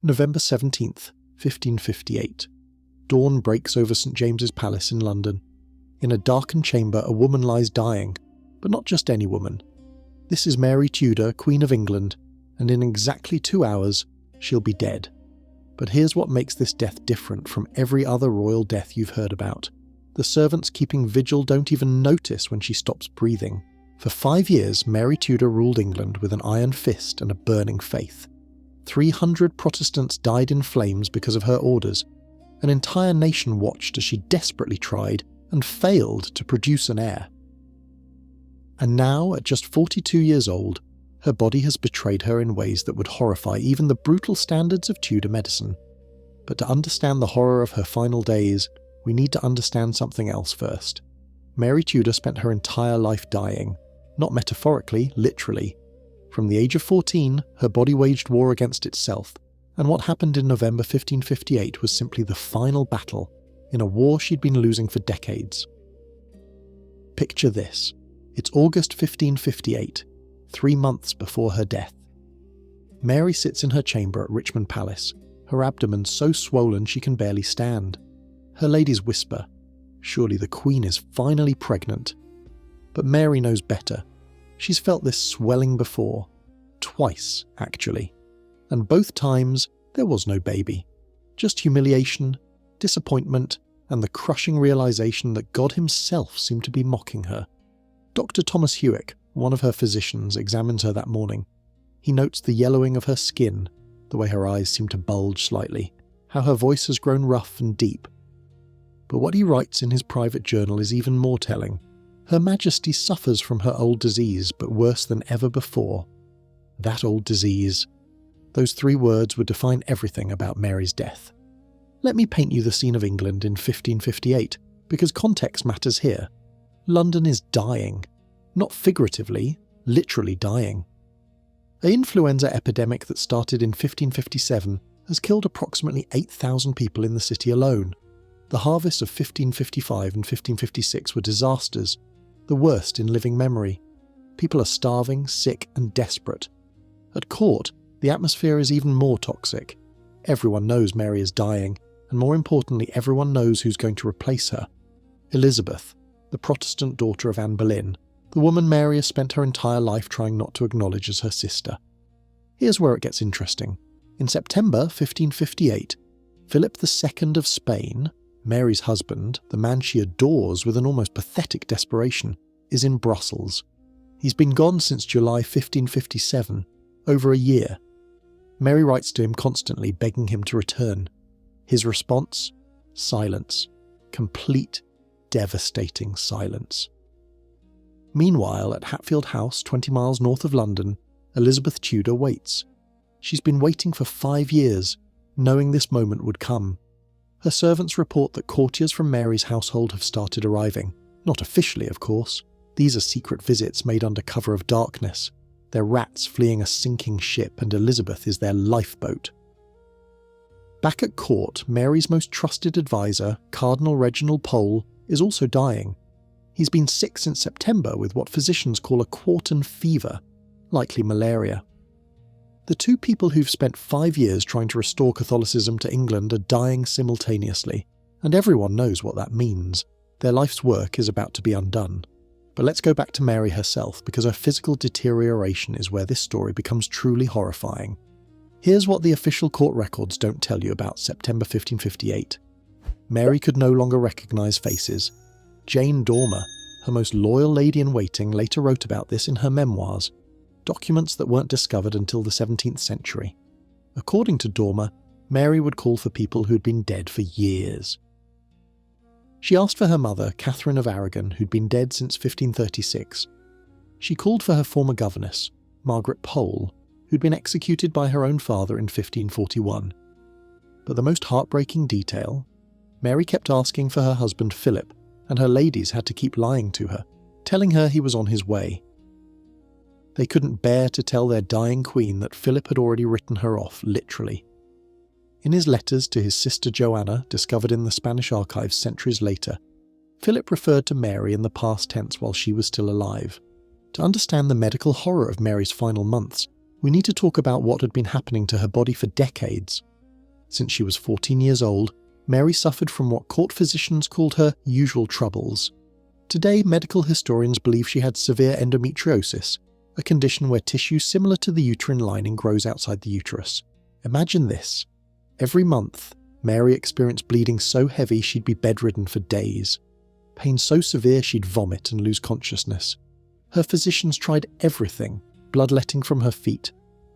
November 17th, 1558. Dawn breaks over St James's Palace in London. In a darkened chamber, a woman lies dying, but not just any woman. This is Mary Tudor, Queen of England, and in exactly 2 hours, she'll be dead. But here's what makes this death different from every other royal death you've heard about. The servants keeping vigil don't even notice when she stops breathing. For 5 years, Mary Tudor ruled England with an iron fist and a burning faith. 300 Protestants died in flames because of her orders. An entire nation watched as she desperately tried and failed to produce an heir. And now, at just 42 years old, her body has betrayed her in ways that would horrify even the brutal standards of Tudor medicine. But to understand the horror of her final days, we need to understand something else first. Mary Tudor spent her entire life dying, not metaphorically, literally. From the age of 14, her body waged war against itself, and what happened in November 1558 was simply the final battle in a war she'd been losing for decades. Picture this. It's August 1558, 3 months before her death. Mary sits in her chamber at Richmond Palace, her abdomen so swollen she can barely stand. Her ladies whisper, surely the Queen is finally pregnant. But Mary knows better. She's felt this swelling before. Twice, actually. And both times, there was no baby. Just humiliation, disappointment, and the crushing realization that God himself seemed to be mocking her. Dr. Thomas Huick, one of her physicians, examines her that morning. He notes the yellowing of her skin, the way her eyes seem to bulge slightly, how her voice has grown rough and deep. But what he writes in his private journal is even more telling. Her Majesty suffers from her old disease, but worse than ever before. That old disease. Those 3 words would define everything about Mary's death. Let me paint you the scene of England in 1558, because context matters here. London is dying. Not figuratively, literally dying. An influenza epidemic that started in 1557 has killed approximately 8,000 people in the city alone. The harvests of 1555 and 1556 were disasters, the worst in living memory. People are starving, sick, and desperate. At court, the atmosphere is even more toxic. Everyone knows Mary is dying, and more importantly, everyone knows who's going to replace her. Elizabeth, the Protestant daughter of Anne Boleyn, the woman Mary has spent her entire life trying not to acknowledge as her sister. Here's where it gets interesting. In September 1558, Philip II of Spain, Mary's husband, the man she adores with an almost pathetic desperation, is in Brussels. He's been gone since July 1557, over a year. Mary writes to him constantly, begging him to return. His response? Silence. Complete, devastating silence. Meanwhile, at Hatfield House, 20 miles north of London, Elizabeth Tudor waits. She's been waiting for 5 years, knowing this moment would come. Her servants report that courtiers from Mary's household have started arriving. Not officially, of course. These are secret visits made under cover of darkness. They're rats fleeing a sinking ship, and Elizabeth is their lifeboat. Back at court, Mary's most trusted advisor, Cardinal Reginald Pole, is also dying. He's been sick since September with what physicians call a quartan fever, likely malaria. The 2 people who've spent 5 years trying to restore Catholicism to England are dying simultaneously, and everyone knows what that means. Their life's work is about to be undone. But let's go back to Mary herself, because her physical deterioration is where this story becomes truly horrifying. Here's what the official court records don't tell you about September 1558. Mary could no longer recognise faces. Jane Dormer, her most loyal lady-in-waiting, later wrote about this in her memoirs, documents that weren't discovered until the 17th century. According to Dormer, Mary would call for people who'd been dead for years. She asked for her mother, Catherine of Aragon, who'd been dead since 1536. She called for her former governess, Margaret Pole, who'd been executed by her own father in 1541. But the most heartbreaking detail, Mary kept asking for her husband Philip, and her ladies had to keep lying to her, telling her he was on his way. They couldn't bear to tell their dying queen that Philip had already written her off, literally. In his letters to his sister Joanna, discovered in the Spanish archives centuries later, Philip referred to Mary in the past tense while she was still alive. To understand the medical horror of Mary's final months, we need to talk about what had been happening to her body for decades. Since she was 14 years old, Mary suffered from what court physicians called her usual troubles. Today, medical historians believe she had severe endometriosis, a condition where tissue similar to the uterine lining grows outside the uterus. Imagine this. Every month, Mary experienced bleeding so heavy she'd be bedridden for days. Pain so severe she'd vomit and lose consciousness. Her physicians tried everything: bloodletting from her feet,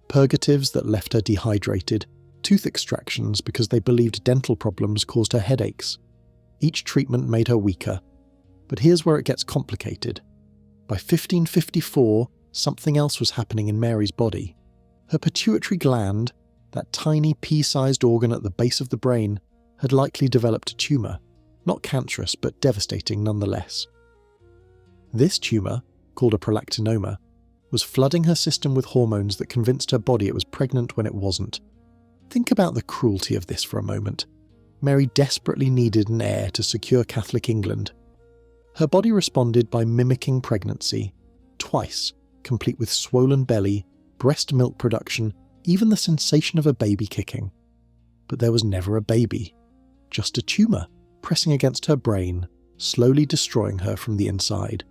purgatives that left her dehydrated, tooth extractions because they believed dental problems caused her headaches. Each treatment made her weaker. But here's where it gets complicated. By 1554, something else was happening in Mary's body. Her pituitary gland, that tiny pea-sized organ at the base of the brain, had likely developed a tumour, not cancerous but devastating nonetheless. This tumour, called a prolactinoma, was flooding her system with hormones that convinced her body it was pregnant when it wasn't. Think about the cruelty of this for a moment. Mary desperately needed an heir to secure Catholic England. Her body responded by mimicking pregnancy, twice, complete with swollen belly, breast milk production, even the sensation of a baby kicking. But there was never a baby, just a tumour pressing against her brain, slowly destroying her from the inside.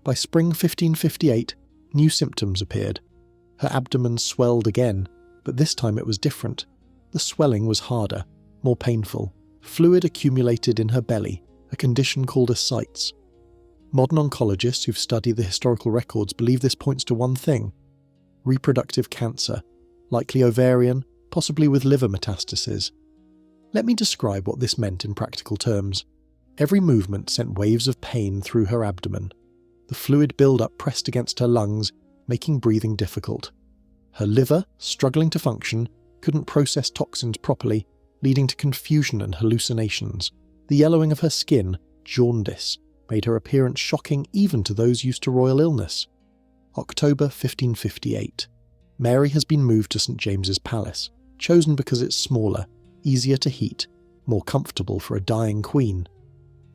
By spring 1558, new symptoms appeared. Her abdomen swelled again, but this time it was different. The swelling was harder, more painful. Fluid accumulated in her belly, a condition called ascites. Modern oncologists who've studied the historical records believe this points to one thing: reproductive cancer, likely ovarian, possibly with liver metastases. Let me describe what this meant in practical terms. Every movement sent waves of pain through her abdomen. The fluid buildup pressed against her lungs, making breathing difficult. Her liver, struggling to function, couldn't process toxins properly, leading to confusion and hallucinations. The yellowing of her skin, jaundice, made her appearance shocking even to those used to royal illness. October 1558. Mary has been moved to St James's Palace, chosen because it's smaller, easier to heat, more comfortable for a dying queen.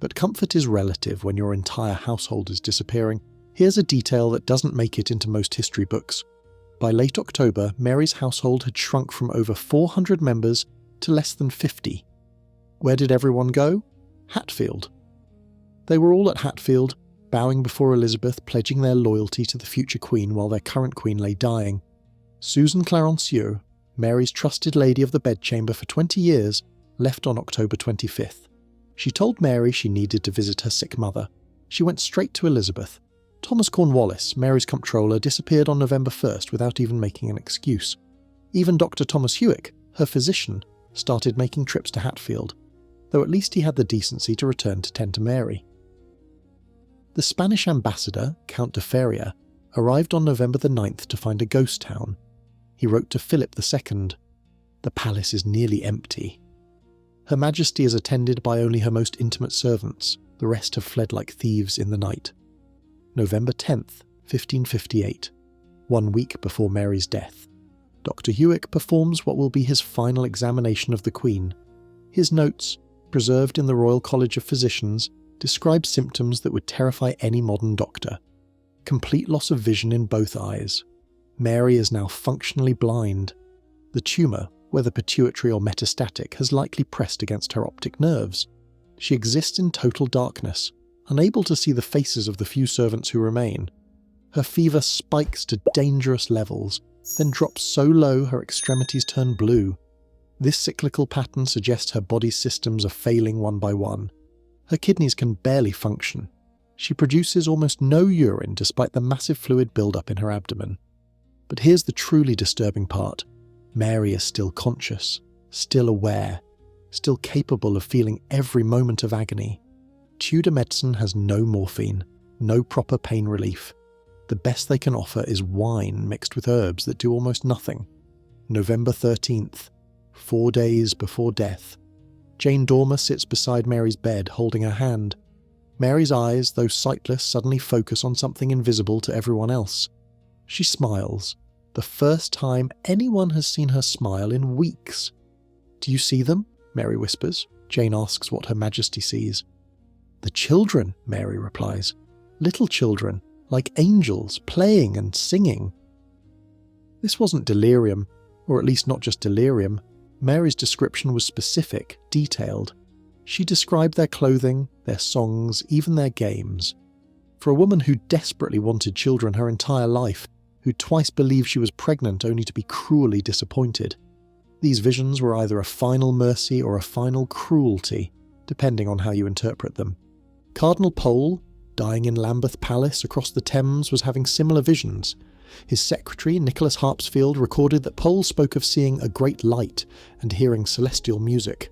But comfort is relative when your entire household is disappearing. Here's a detail that doesn't make it into most history books. By late October, Mary's household had shrunk from over 400 members to less than 50. Where did everyone go? Hatfield. They were all at Hatfield, bowing before Elizabeth, pledging their loyalty to the future queen while their current queen lay dying. Susan Clarencieux, Mary's trusted lady of the bedchamber for 20 years, left on October 25th. She told Mary she needed to visit her sick mother. She went straight to Elizabeth. Thomas Cornwallis, Mary's comptroller, disappeared on November 1st without even making an excuse. Even Dr. Thomas Huick, her physician, started making trips to Hatfield, though at least he had the decency to return to tend to Mary. The Spanish ambassador, Count de Feria, arrived on November the 9th to find a ghost town. He wrote to Philip II, "The palace is nearly empty. Her Majesty is attended by only her most intimate servants, the rest have fled like thieves in the night." November 10th, 1558, 1 week before Mary's death. Dr. Huick performs what will be his final examination of the Queen. His notes, preserved in the Royal College of Physicians, describe symptoms that would terrify any modern doctor. Complete loss of vision in both eyes. Mary is now functionally blind. The tumour, whether pituitary or metastatic, has likely pressed against her optic nerves. She exists in total darkness, unable to see the faces of the few servants who remain. Her fever spikes to dangerous levels, then drops so low her extremities turn blue. This cyclical pattern suggests her body's systems are failing one by one. Her kidneys can barely function. She produces almost no urine despite the massive fluid buildup in her abdomen. But here's the truly disturbing part. Mary is still conscious, still aware, still capable of feeling every moment of agony. Tudor medicine has no morphine, no proper pain relief. The best they can offer is wine mixed with herbs that do almost nothing. November 13th, 4 days before death. Jane Dormer sits beside Mary's bed, holding her hand. Mary's eyes, though sightless, suddenly focus on something invisible to everyone else. She smiles, the first time anyone has seen her smile in weeks. "Do you see them?" Mary whispers. Jane asks what Her Majesty sees. "The children," Mary replies. "Little children, like angels, playing and singing." This wasn't delirium, or at least not just delirium. Mary's description was specific, detailed. She described their clothing, their songs, even their games. For a woman who desperately wanted children her entire life, who twice believed she was pregnant only to be cruelly disappointed, these visions were either a final mercy or a final cruelty, depending on how you interpret them. Cardinal Pole, dying in Lambeth Palace across the Thames, was having similar visions. His secretary, Nicholas Harpsfield, recorded that Pole spoke of seeing a great light and hearing celestial music.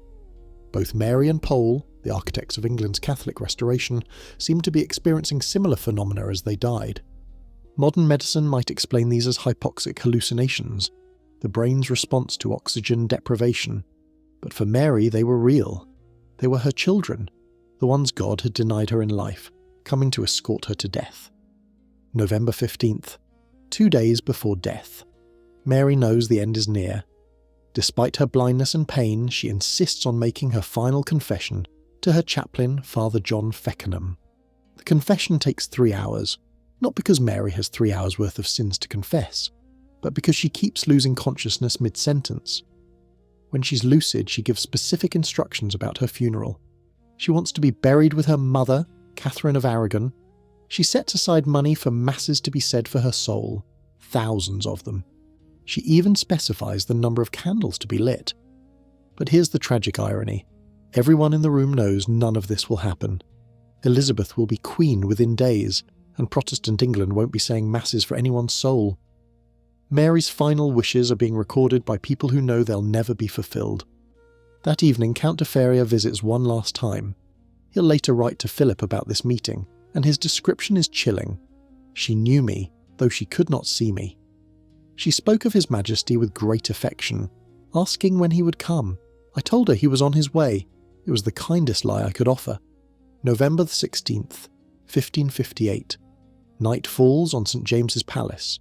Both Mary and Pole, the architects of England's Catholic Restoration, seemed to be experiencing similar phenomena as they died. Modern medicine might explain these as hypoxic hallucinations, the brain's response to oxygen deprivation. But for Mary, they were real. They were her children, the ones God had denied her in life, coming to escort her to death. November 15th, 2 days before death. Mary knows the end is near. Despite her blindness and pain, she insists on making her final confession to her chaplain, Father John Feckenham. The confession takes 3 hours, not because Mary has 3 hours worth of sins to confess, but because she keeps losing consciousness mid-sentence. When she's lucid, she gives specific instructions about her funeral. She wants to be buried with her mother, Catherine of Aragon. She sets aside money for masses to be said for her soul, thousands of them. She even specifies the number of candles to be lit. But here's the tragic irony. Everyone in the room knows none of this will happen. Elizabeth will be queen within days, and Protestant England won't be saying masses for anyone's soul. Mary's final wishes are being recorded by people who know they'll never be fulfilled. That evening, Count de Feria visits one last time. He'll later write to Philip about this meeting, and his description is chilling. She knew me, though she could not see me. She spoke of His Majesty with great affection, asking when he would come. I told her he was on his way. It was the kindest lie I could offer. November 16th, 1558. Night falls on St. James's Palace.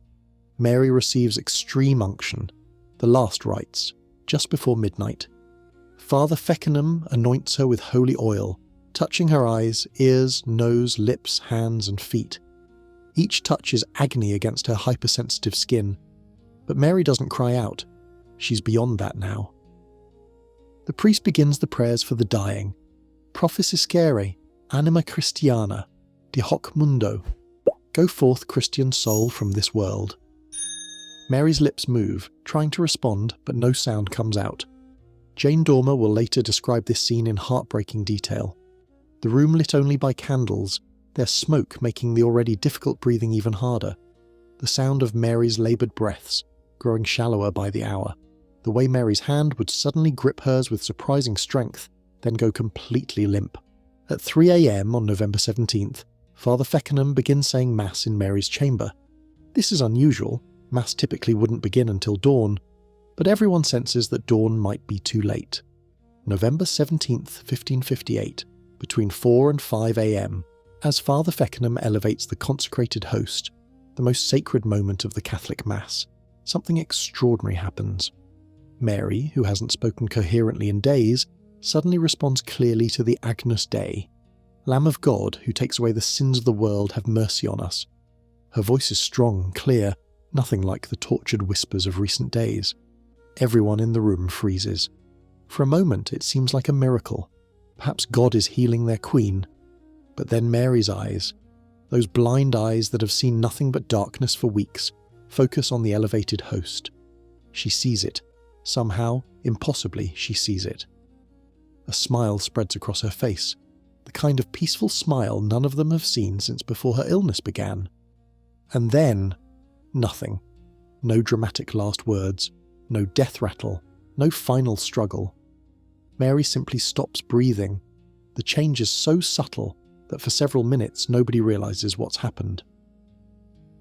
Mary receives extreme unction, the last rites, just before midnight. Father Feckenham anoints her with holy oil, touching her eyes, ears, nose, lips, hands, and feet. Each touch is agony against her hypersensitive skin. But Mary doesn't cry out. She's beyond that now. The priest begins the prayers for the dying. Proficiscere, anima Christiana, de hoc mundo. Go forth, Christian soul, from this world. Mary's lips move, trying to respond, but no sound comes out. Jane Dormer will later describe this scene in heartbreaking detail. The room lit only by candles, their smoke making the already difficult breathing even harder. The sound of Mary's laboured breaths, growing shallower by the hour. The way Mary's hand would suddenly grip hers with surprising strength, then go completely limp. At 3 a.m. on November 17th, Father Feckenham begins saying Mass in Mary's chamber. This is unusual. Mass typically wouldn't begin until dawn, but everyone senses that dawn might be too late. November 17th, 1558, between 4 and 5 a.m, as Father Feckenham elevates the consecrated host, the most sacred moment of the Catholic Mass, something extraordinary happens. Mary, who hasn't spoken coherently in days, suddenly responds clearly to the Agnus Dei. Lamb of God, who takes away the sins of the world, have mercy on us. Her voice is strong, clear, nothing like the tortured whispers of recent days. Everyone in the room freezes. For a moment it seems like a miracle. Perhaps God is healing their queen. But then Mary's eyes, those blind eyes that have seen nothing but darkness for weeks, focus on the elevated host. She sees it. Somehow, impossibly, she sees it. A smile spreads across her face, the kind of peaceful smile none of them have seen since before her illness began. And then, nothing. No dramatic last words, no death rattle, no final struggle. Mary simply stops breathing. The change is so subtle that for several minutes nobody realises what's happened.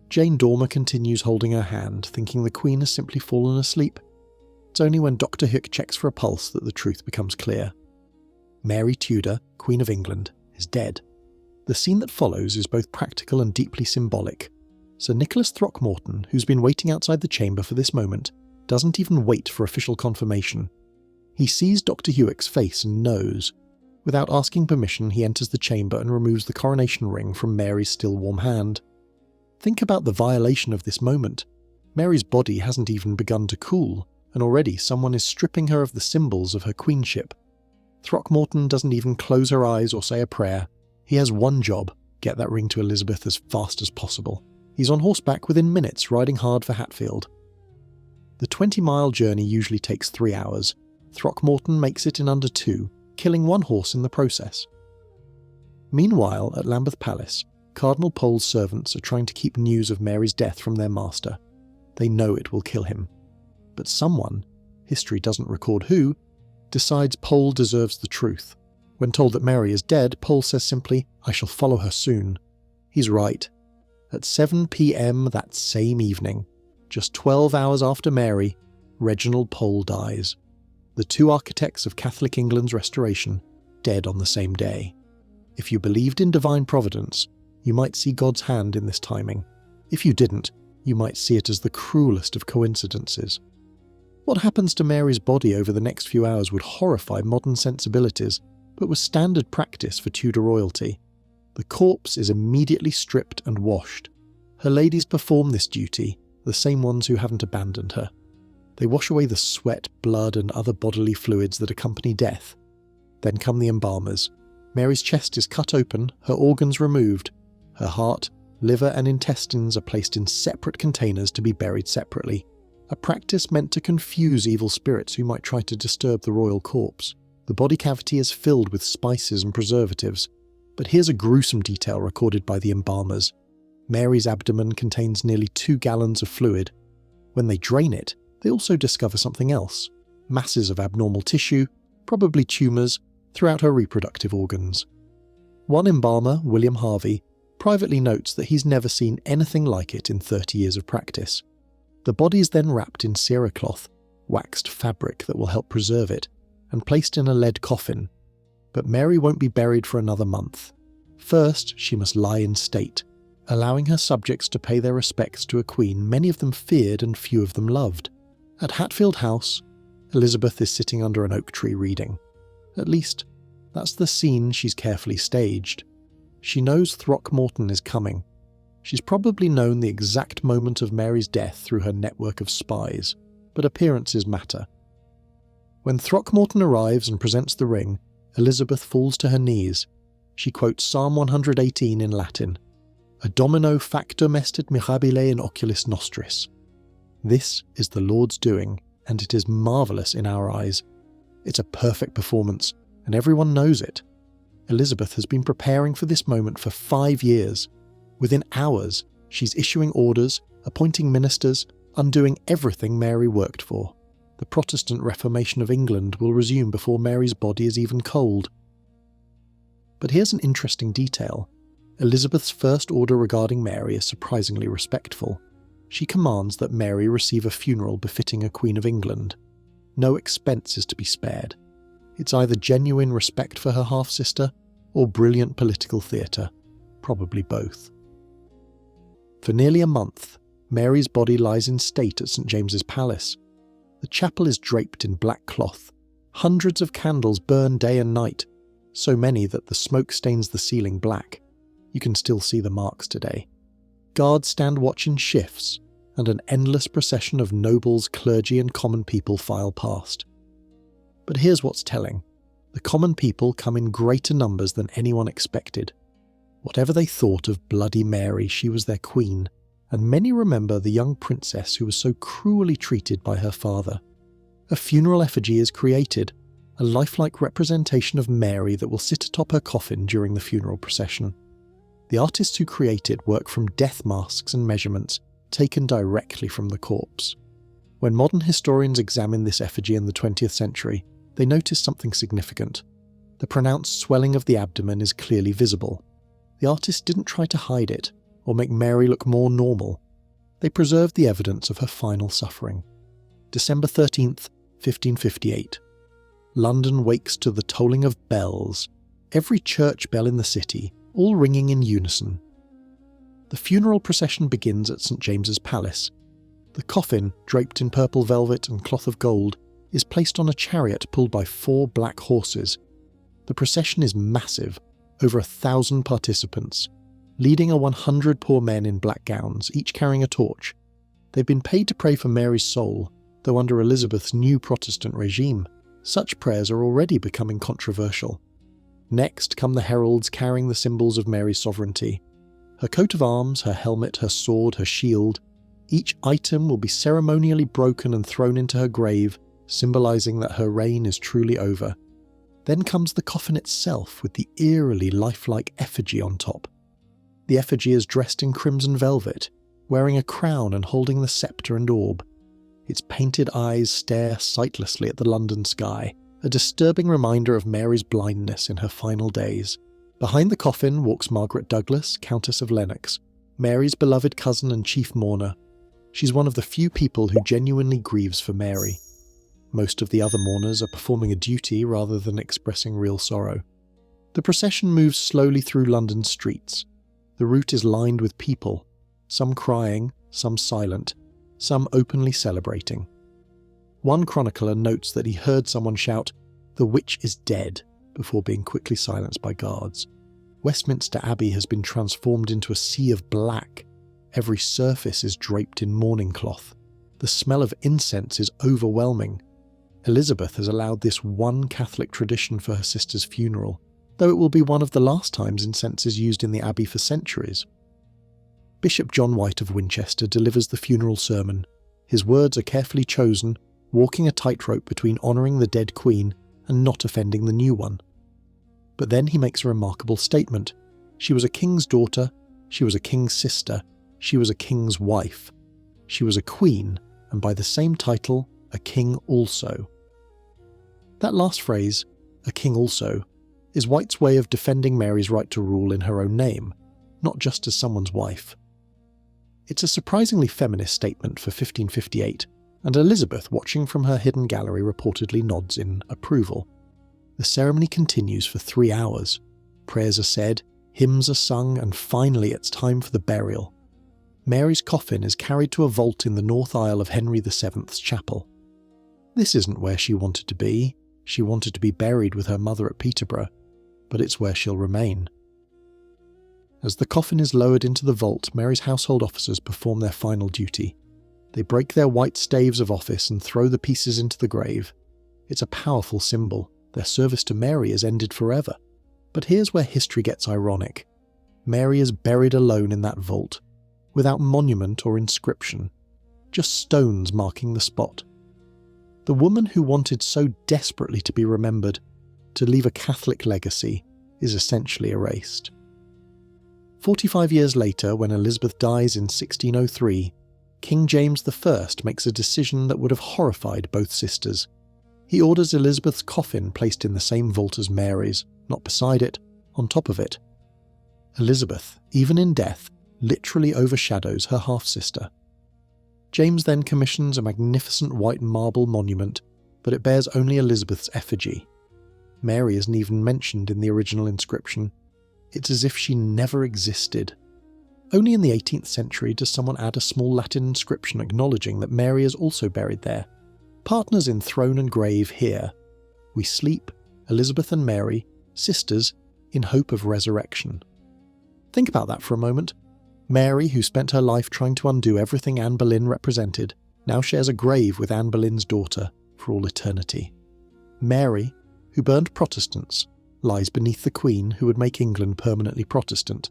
Jane Dormer continues holding her hand, thinking the Queen has simply fallen asleep. It's only when Dr. Huick checks for a pulse that the truth becomes clear. Mary Tudor, Queen of England, is dead. The scene that follows is both practical and deeply symbolic. Sir Nicholas Throckmorton, who's been waiting outside the chamber for this moment, doesn't even wait for official confirmation. He sees Dr. Huick's face and knows. Without asking permission, he enters the chamber and removes the coronation ring from Mary's still warm hand. Think about the violation of this moment. Mary's body hasn't even begun to cool, and already someone is stripping her of the symbols of her queenship. Throckmorton doesn't even close her eyes or say a prayer. He has one job: get that ring to Elizabeth as fast as possible. He's on horseback within minutes, riding hard for Hatfield. The 20-mile journey usually takes 3 hours. Throckmorton makes it in under 2, killing 1 horse in the process. Meanwhile, at Lambeth Palace, Cardinal Pole's servants are trying to keep news of Mary's death from their master. They know it will kill him. But someone, history doesn't record who, decides Pole deserves the truth. When told that Mary is dead, Pole says simply, "I shall follow her soon." He's right. At 7 p.m. that same evening, just 12 hours after Mary, Reginald Pole dies. The 2 architects of Catholic England's restoration, dead on the same day. If you believed in divine providence, you might see God's hand in this timing. If you didn't, you might see it as the cruelest of coincidences. What happens to Mary's body over the next few hours would horrify modern sensibilities, but was standard practice for Tudor royalty. The corpse is immediately stripped and washed. Her ladies perform this duty, the same ones who haven't abandoned her. They wash away the sweat, blood, and other bodily fluids that accompany death. Then come the embalmers. Mary's chest is cut open, her organs removed. Her heart, liver, and intestines are placed in separate containers to be buried separately, a practice meant to confuse evil spirits who might try to disturb the royal corpse. The body cavity is filled with spices and preservatives. But here's a gruesome detail recorded by the embalmers. Mary's abdomen contains nearly 2 gallons of fluid. When they drain it, they also discover something else: masses of abnormal tissue, probably tumours, throughout her reproductive organs. One embalmer, William Harvey, privately notes that he's never seen anything like it in 30 years of practice. The body is then wrapped in cerecloth, waxed fabric that will help preserve it, and placed in a lead coffin. But Mary won't be buried for another month. First, she must lie in state, allowing her subjects to pay their respects to a queen many of them feared and few of them loved. At Hatfield House, Elizabeth is sitting under an oak tree reading. At least, that's the scene she's carefully staged. She knows Throckmorton is coming. She's probably known the exact moment of Mary's death through her network of spies, but appearances matter. When Throckmorton arrives and presents the ring, Elizabeth falls to her knees. She quotes Psalm 118 in Latin, "A domino factum estit mirabile in oculis nostris." This is the Lord's doing, and it is marvellous in our eyes. It's a perfect performance, and everyone knows it. Elizabeth has been preparing for this moment for 5 years. Within hours, she's issuing orders, appointing ministers, undoing everything Mary worked for. The Protestant Reformation of England will resume before Mary's body is even cold. But here's an interesting detail. Elizabeth's first order regarding Mary is surprisingly respectful. She commands that Mary receive a funeral befitting a Queen of England. No expense is to be spared. It's either genuine respect for her half-sister or brilliant political theatre, probably both. For nearly a month, Mary's body lies in state at St James's Palace. The chapel is draped in black cloth. Hundreds of candles burn day and night, so many that the smoke stains the ceiling black. You can still see the marks today. Guards stand watch in shifts, and an endless procession of nobles, clergy, and common people file past. But here's what's telling. The common people come in greater numbers than anyone expected. Whatever they thought of Bloody Mary, she was their queen, and many remember the young princess who was so cruelly treated by her father. A funeral effigy is created, a lifelike representation of Mary that will sit atop her coffin during the funeral procession. The artists who create it work from death masks and measurements taken directly from the corpse. When modern historians examine this effigy in the 20th century, they notice something significant. The pronounced swelling of the abdomen is clearly visible. The artist didn't try to hide it, or make Mary look more normal. They preserved the evidence of her final suffering. December 13th, 1558. London wakes to the tolling of bells, every church bell in the city, all ringing in unison. The funeral procession begins at St James's Palace. The coffin, draped in purple velvet and cloth of gold, is placed on a chariot pulled by 4 black horses. The procession is massive, over 1,000 participants, leading 100 poor men in black gowns, each carrying a torch. They've been paid to pray for Mary's soul, though under Elizabeth's new Protestant regime, such prayers are already becoming controversial. Next come the heralds carrying the symbols of Mary's sovereignty. Her coat of arms, her helmet, her sword, her shield. Each item will be ceremonially broken and thrown into her grave, symbolising that her reign is truly over. Then comes the coffin itself with the eerily lifelike effigy on top. The effigy is dressed in crimson velvet, wearing a crown and holding the sceptre and orb. Its painted eyes stare sightlessly at the London sky, a disturbing reminder of Mary's blindness in her final days. Behind the coffin walks Margaret Douglas, Countess of Lennox, Mary's beloved cousin and chief mourner. She's one of the few people who genuinely grieves for Mary. Most of the other mourners are performing a duty rather than expressing real sorrow. The procession moves slowly through London's streets. The route is lined with people, some crying, some silent, some openly celebrating. One chronicler notes that he heard someone shout, "The witch is dead," before being quickly silenced by guards. Westminster Abbey has been transformed into a sea of black. Every surface is draped in mourning cloth. The smell of incense is overwhelming. Elizabeth has allowed this one Catholic tradition for her sister's funeral, though it will be one of the last times incense is used in the Abbey for centuries. Bishop John White of Winchester delivers the funeral sermon. His words are carefully chosen, walking a tightrope between honouring the dead Queen and not offending the new one. But then he makes a remarkable statement. She was a king's daughter, she was a king's sister, she was a king's wife. She was a queen, and by the same title, a king also. That last phrase, a king also, is White's way of defending Mary's right to rule in her own name, not just as someone's wife. It's a surprisingly feminist statement for 1558, and Elizabeth, watching from her hidden gallery, reportedly nods in approval. The ceremony continues for 3 hours. Prayers are said, hymns are sung, and finally it's time for the burial. Mary's coffin is carried to a vault in the north aisle of Henry VII's chapel. This isn't where she wanted to be. She wanted to be buried with her mother at Peterborough, but it's where she'll remain. As the coffin is lowered into the vault, Mary's household officers perform their final duty. They break their white staves of office and throw the pieces into the grave. It's a powerful symbol. Their service to Mary is ended forever. But here's where history gets ironic. Mary is buried alone in that vault, without monument or inscription, just stones marking the spot. The woman who wanted so desperately to be remembered, to leave a Catholic legacy, is essentially erased. 45 years later, when Elizabeth dies in 1603, King James I makes a decision that would have horrified both sisters. He orders Elizabeth's coffin placed in the same vault as Mary's, not beside it, on top of it. Elizabeth, even in death, literally overshadows her half-sister. James then commissions a magnificent white marble monument, but it bears only Elizabeth's effigy. Mary isn't even mentioned in the original inscription. It's as if she never existed. Only in the 18th century does someone add a small Latin inscription acknowledging that Mary is also buried there. Partners in throne and grave here. We sleep, Elizabeth and Mary, sisters, in hope of resurrection. Think about that for a moment. Mary, who spent her life trying to undo everything Anne Boleyn represented, now shares a grave with Anne Boleyn's daughter for all eternity. Mary, who burned Protestants, lies beneath the Queen who would make England permanently Protestant.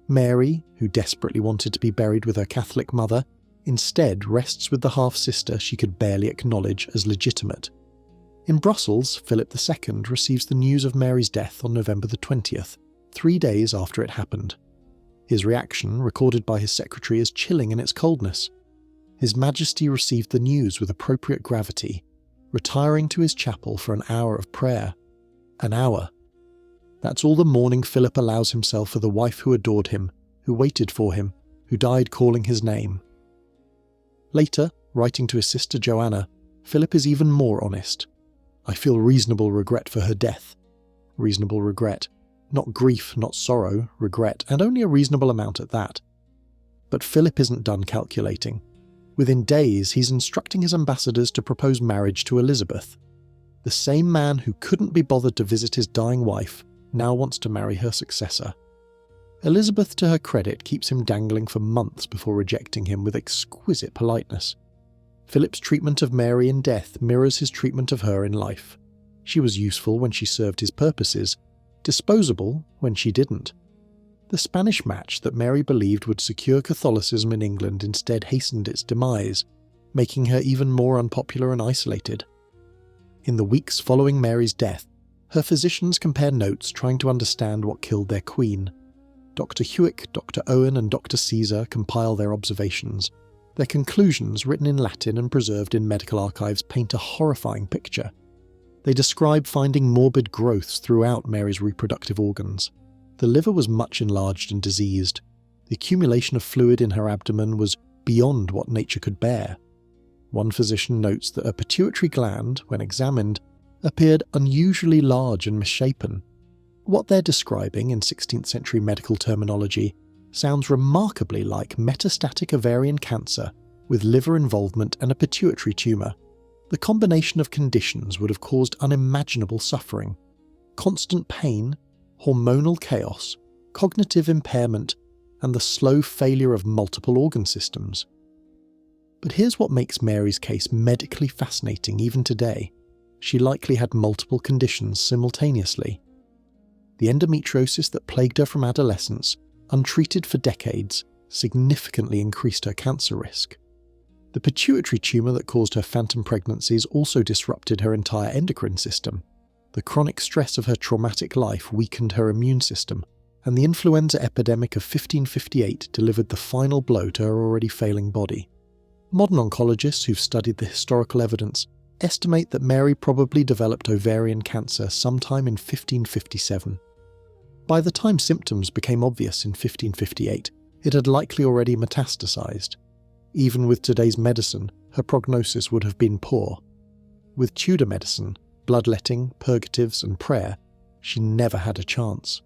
Mary, who desperately wanted to be buried with her Catholic mother, instead rests with the half-sister she could barely acknowledge as legitimate. In Brussels, Philip II receives the news of Mary's death on November the 20th, 3 days after it happened. His reaction, recorded by his secretary, is chilling in its coldness. His Majesty received the news with appropriate gravity, retiring to his chapel for an hour of prayer. An hour. That's all the mourning Philip allows himself for the wife who adored him, who waited for him, who died calling his name. Later, writing to his sister Joanna, Philip is even more honest. I feel reasonable regret for her death. Reasonable regret. Not grief, not sorrow, regret, and only a reasonable amount at that. But Philip isn't done calculating. Within days, he's instructing his ambassadors to propose marriage to Elizabeth. The same man who couldn't be bothered to visit his dying wife now wants to marry her successor. Elizabeth, to her credit, keeps him dangling for months before rejecting him with exquisite politeness. Philip's treatment of Mary in death mirrors his treatment of her in life. She was useful when she served his purposes, disposable when she didn't. The Spanish match that Mary believed would secure Catholicism in England instead hastened its demise, making her even more unpopular and isolated. In the weeks following Mary's death, her physicians compare notes trying to understand what killed their queen. Dr. Huick, Dr. Owen and Dr. Caesar compile their observations. Their conclusions, written in Latin and preserved in medical archives, paint a horrifying picture. They describe finding morbid growths throughout Mary's reproductive organs. The liver was much enlarged and diseased. The accumulation of fluid in her abdomen was beyond what nature could bear. One physician notes that a pituitary gland, when examined, appeared unusually large and misshapen. What they're describing in 16th century medical terminology sounds remarkably like metastatic ovarian cancer with liver involvement and a pituitary tumour. The combination of conditions would have caused unimaginable suffering, constant pain, hormonal chaos, cognitive impairment, and the slow failure of multiple organ systems. But here's what makes Mary's case medically fascinating even today. She likely had multiple conditions simultaneously. The endometriosis that plagued her from adolescence, untreated for decades, significantly increased her cancer risk. The pituitary tumour that caused her phantom pregnancies also disrupted her entire endocrine system. The chronic stress of her traumatic life weakened her immune system, and the influenza epidemic of 1558 delivered the final blow to her already failing body. Modern oncologists who've studied the historical evidence estimate that Mary probably developed ovarian cancer sometime in 1557. By the time symptoms became obvious in 1558, it had likely already metastasized. Even with today's medicine, her prognosis would have been poor. With Tudor medicine, bloodletting, purgatives and prayer, she never had a chance.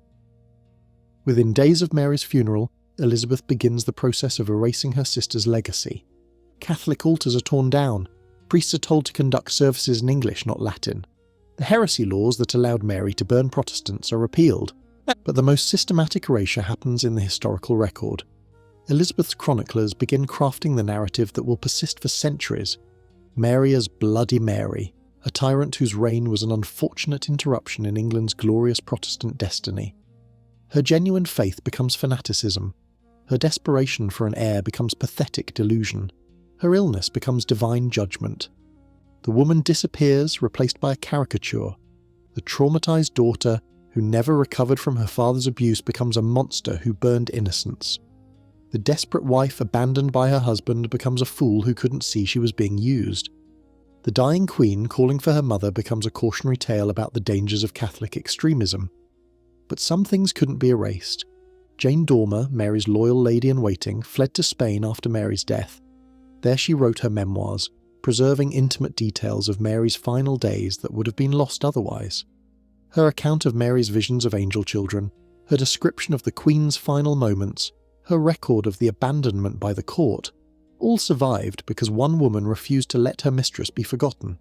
Within days of Mary's funeral, Elizabeth begins the process of erasing her sister's legacy. Catholic altars are torn down. Priests are told to conduct services in English, not Latin. The heresy laws that allowed Mary to burn Protestants are repealed, but the most systematic erasure happens in the historical record. Elizabeth's chroniclers begin crafting the narrative that will persist for centuries. Mary as Bloody Mary, a tyrant whose reign was an unfortunate interruption in England's glorious Protestant destiny. Her genuine faith becomes fanaticism. Her desperation for an heir becomes pathetic delusion. Her illness becomes divine judgment. The woman disappears, replaced by a caricature. The traumatized daughter, who never recovered from her father's abuse, becomes a monster who burned innocents. The desperate wife, abandoned by her husband, becomes a fool who couldn't see she was being used. The dying queen calling for her mother becomes a cautionary tale about the dangers of Catholic extremism. But some things couldn't be erased. Jane Dormer, Mary's loyal lady-in-waiting, fled to Spain after Mary's death. There she wrote her memoirs, preserving intimate details of Mary's final days that would have been lost otherwise. Her account of Mary's visions of angel children, her description of the Queen's final moments, her record of the abandonment by the court, all survived because one woman refused to let her mistress be forgotten.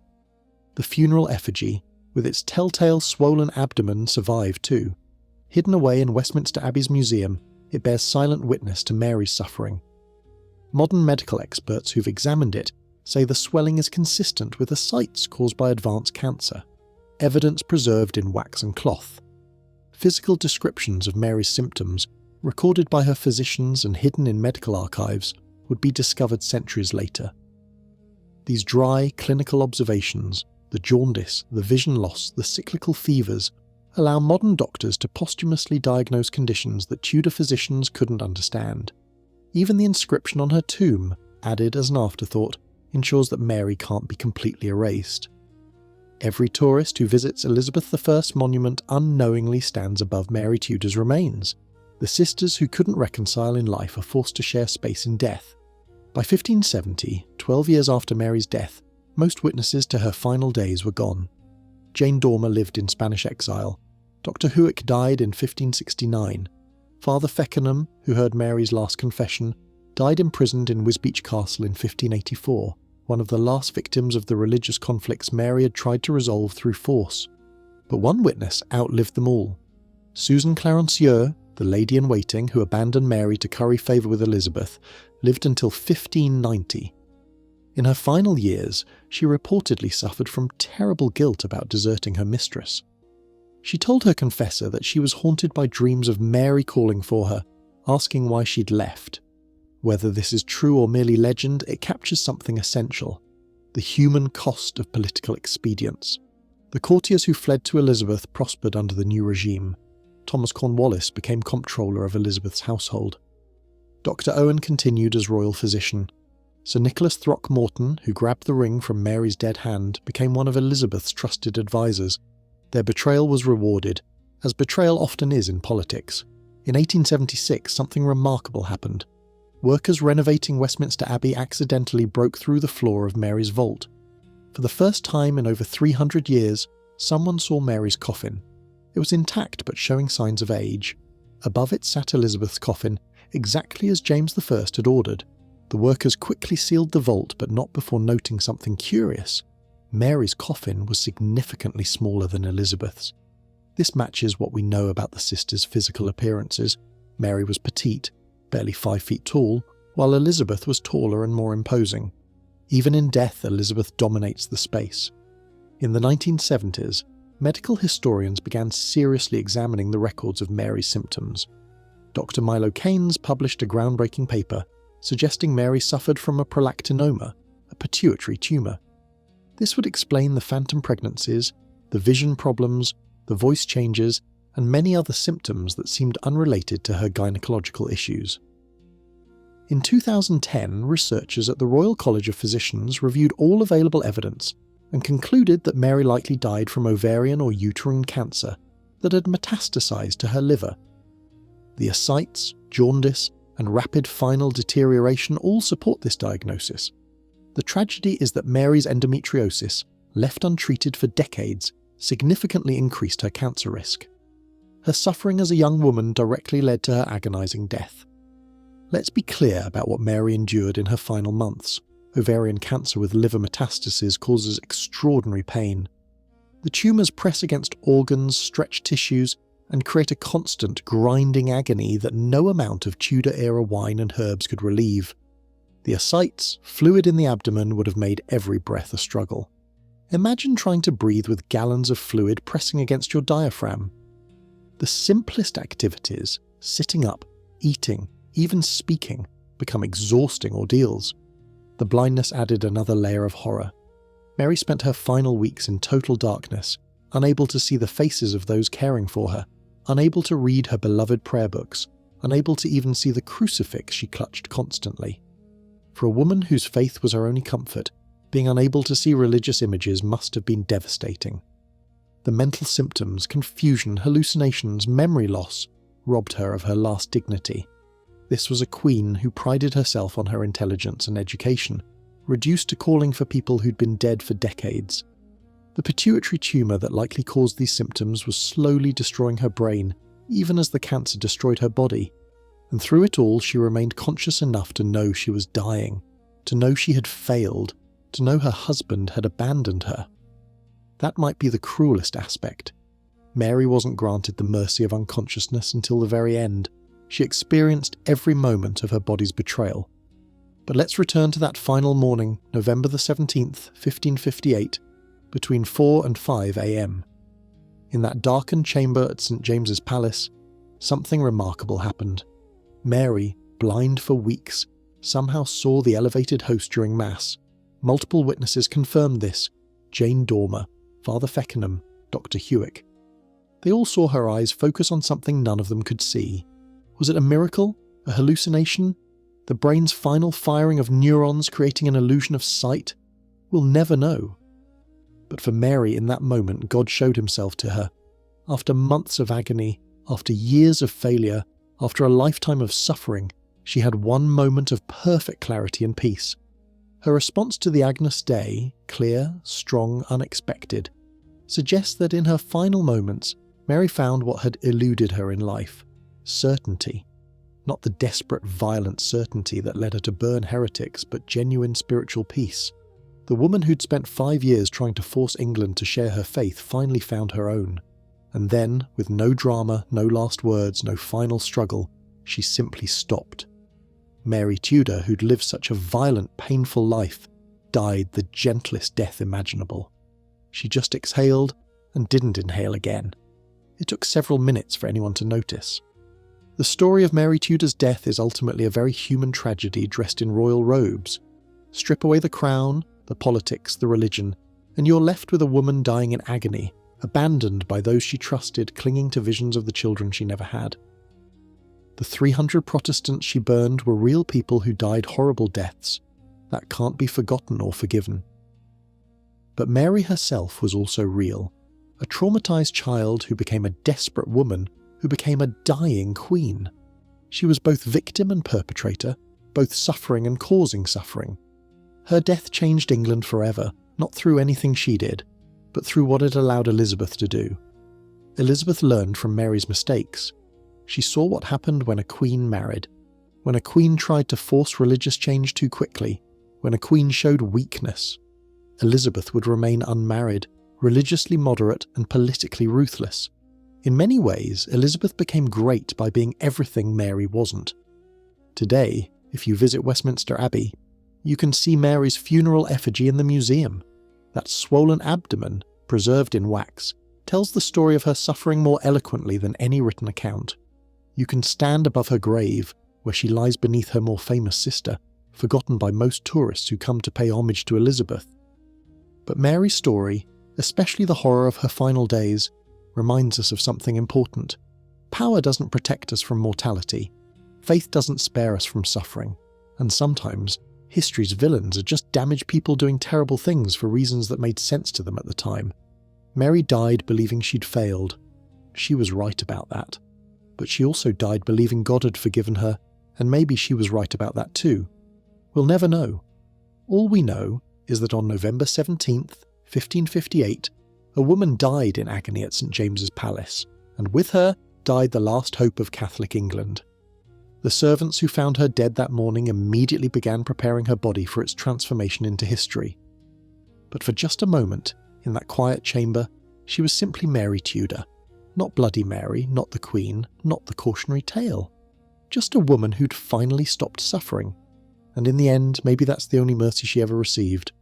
The funeral effigy, with its telltale swollen abdomen, survived too. Hidden away in Westminster Abbey's museum, it bears silent witness to Mary's suffering. Modern medical experts who've examined it say the swelling is consistent with ascites caused by advanced cancer, evidence preserved in wax and cloth. Physical descriptions of Mary's symptoms, recorded by her physicians and hidden in medical archives, would be discovered centuries later. These dry, clinical observations, the jaundice, the vision loss, the cyclical fevers, allow modern doctors to posthumously diagnose conditions that Tudor physicians couldn't understand. Even the inscription on her tomb, added as an afterthought, ensures that Mary can't be completely erased. Every tourist who visits Elizabeth I's monument unknowingly stands above Mary Tudor's remains. The sisters who couldn't reconcile in life are forced to share space in death. By 1570, 12 years after Mary's death, most witnesses to her final days were gone. Jane Dormer lived in Spanish exile. Dr. Huick died in 1569. Father Feckenham, who heard Mary's last confession, died imprisoned in Wisbeach Castle in 1584, one of the last victims of the religious conflicts Mary had tried to resolve through force. But one witness outlived them all. Susan Clarencieux, the lady-in-waiting who abandoned Mary to curry favour with Elizabeth, lived until 1590. In her final years, she reportedly suffered from terrible guilt about deserting her mistress. She told her confessor that she was haunted by dreams of Mary calling for her, asking why she'd left. Whether this is true or merely legend, it captures something essential: the human cost of political expedience. The courtiers who fled to Elizabeth prospered under the new regime. Thomas Cornwallis became comptroller of Elizabeth's household. Dr. Owen continued as royal physician. Sir Nicholas Throckmorton, who grabbed the ring from Mary's dead hand, became one of Elizabeth's trusted advisors. Their betrayal was rewarded, as betrayal often is in politics. In 1876, something remarkable happened. Workers renovating Westminster Abbey accidentally broke through the floor of Mary's vault. For the first time in over 300 years, someone saw Mary's coffin. It was intact but showing signs of age. Above it sat Elizabeth's coffin, exactly as James I had ordered. The workers quickly sealed the vault, but not before noting something curious. Mary's coffin was significantly smaller than Elizabeth's. This matches what we know about the sisters' physical appearances. Mary was petite, barely 5 feet tall, while Elizabeth was taller and more imposing. Even in death, Elizabeth dominates the space. In the 1970s, medical historians began seriously examining the records of Mary's symptoms. Dr. Milo Keynes published a groundbreaking paper suggesting Mary suffered from a prolactinoma, a pituitary tumour. This would explain the phantom pregnancies, the vision problems, the voice changes, and many other symptoms that seemed unrelated to her gynecological issues. In 2010, researchers at the Royal College of Physicians reviewed all available evidence and concluded that Mary likely died from ovarian or uterine cancer that had metastasized to her liver. The ascites, jaundice, and rapid final deterioration all support this diagnosis. The tragedy is that Mary's endometriosis, left untreated for decades, significantly increased her cancer risk. Her suffering as a young woman directly led to her agonizing death. Let's be clear about what Mary endured in her final months. Ovarian cancer with liver metastases causes extraordinary pain. The tumours press against organs, stretch tissues, and create a constant, grinding agony that no amount of Tudor-era wine and herbs could relieve. The ascites, fluid in the abdomen, would have made every breath a struggle. Imagine trying to breathe with gallons of fluid pressing against your diaphragm. The simplest activities, sitting up, eating, even speaking, become exhausting ordeals. The blindness added another layer of horror. Mary spent her final weeks in total darkness, unable to see the faces of those caring for her, unable to read her beloved prayer books, unable to even see the crucifix she clutched constantly. For a woman whose faith was her only comfort, being unable to see religious images must have been devastating. The mental symptoms, confusion, hallucinations, memory loss, robbed her of her last dignity. This was a queen who prided herself on her intelligence and education, reduced to calling for people who'd been dead for decades. The pituitary tumour that likely caused these symptoms was slowly destroying her brain, even as the cancer destroyed her body. And through it all, she remained conscious enough to know she was dying, to know she had failed, to know her husband had abandoned her. That might be the cruelest aspect. Mary wasn't granted the mercy of unconsciousness until the very end. She experienced every moment of her body's betrayal. But let's return to that final morning, November the 17th, 1558, between 4 and 5 a.m. In that darkened chamber at St. James's Palace, something remarkable happened. Mary, blind for weeks, somehow saw the elevated host during Mass. Multiple witnesses confirmed this: Jane Dormer, Father Feckenham, Dr. Huick. They all saw her eyes focus on something none of them could see. Was it a miracle? A hallucination? The brain's final firing of neurons creating an illusion of sight? We'll never know. But for Mary, in that moment, God showed himself to her. After months of agony, after years of failure, after a lifetime of suffering, she had one moment of perfect clarity and peace. Her response to the Agnus Dei, clear, strong, unexpected, suggests that in her final moments, Mary found what had eluded her in life: certainty. Not the desperate, violent certainty that led her to burn heretics, but genuine spiritual peace. The woman who'd spent 5 years trying to force England to share her faith finally found her own. And then, with no drama, no last words, no final struggle, she simply stopped. Mary Tudor, who'd lived such a violent, painful life, died the gentlest death imaginable. She just exhaled and didn't inhale again. It took several minutes for anyone to notice. The story of Mary Tudor's death is ultimately a very human tragedy dressed in royal robes. Strip away the crown, the politics, the religion, and you're left with a woman dying in agony, abandoned by those she trusted, clinging to visions of the children she never had. The 300 Protestants she burned were real people who died horrible deaths that can't be forgotten or forgiven. But Mary herself was also real, a traumatized child who became a desperate woman who became a dying queen. She was both victim and perpetrator, both suffering and causing suffering. Her death changed England forever, not through anything she did, but through what it allowed Elizabeth to do. Elizabeth learned from Mary's mistakes. She saw what happened when a queen married, when a queen tried to force religious change too quickly, when a queen showed weakness. Elizabeth would remain unmarried, religiously moderate and politically ruthless. In many ways, Elizabeth became great by being everything Mary wasn't. Today, if you visit Westminster Abbey, you can see Mary's funeral effigy in the museum. That swollen abdomen, preserved in wax, tells the story of her suffering more eloquently than any written account. You can stand above her grave, where she lies beneath her more famous sister, forgotten by most tourists who come to pay homage to Elizabeth. But Mary's story, especially the horror of her final days, reminds us of something important. Power doesn't protect us from mortality. Faith doesn't spare us from suffering. And sometimes, history's villains are just damaged people doing terrible things for reasons that made sense to them at the time. Mary died believing she'd failed. She was right about that. But she also died believing God had forgiven her, and maybe she was right about that too. We'll never know. All we know is that on November 17th, 1558, a woman died in agony at St James's Palace, and with her died the last hope of Catholic England. The servants who found her dead that morning immediately began preparing her body for its transformation into history. But for just a moment, in that quiet chamber, she was simply Mary Tudor. Not Bloody Mary, not the Queen, not the cautionary tale. Just a woman who'd finally stopped suffering. And in the end, maybe that's the only mercy she ever received.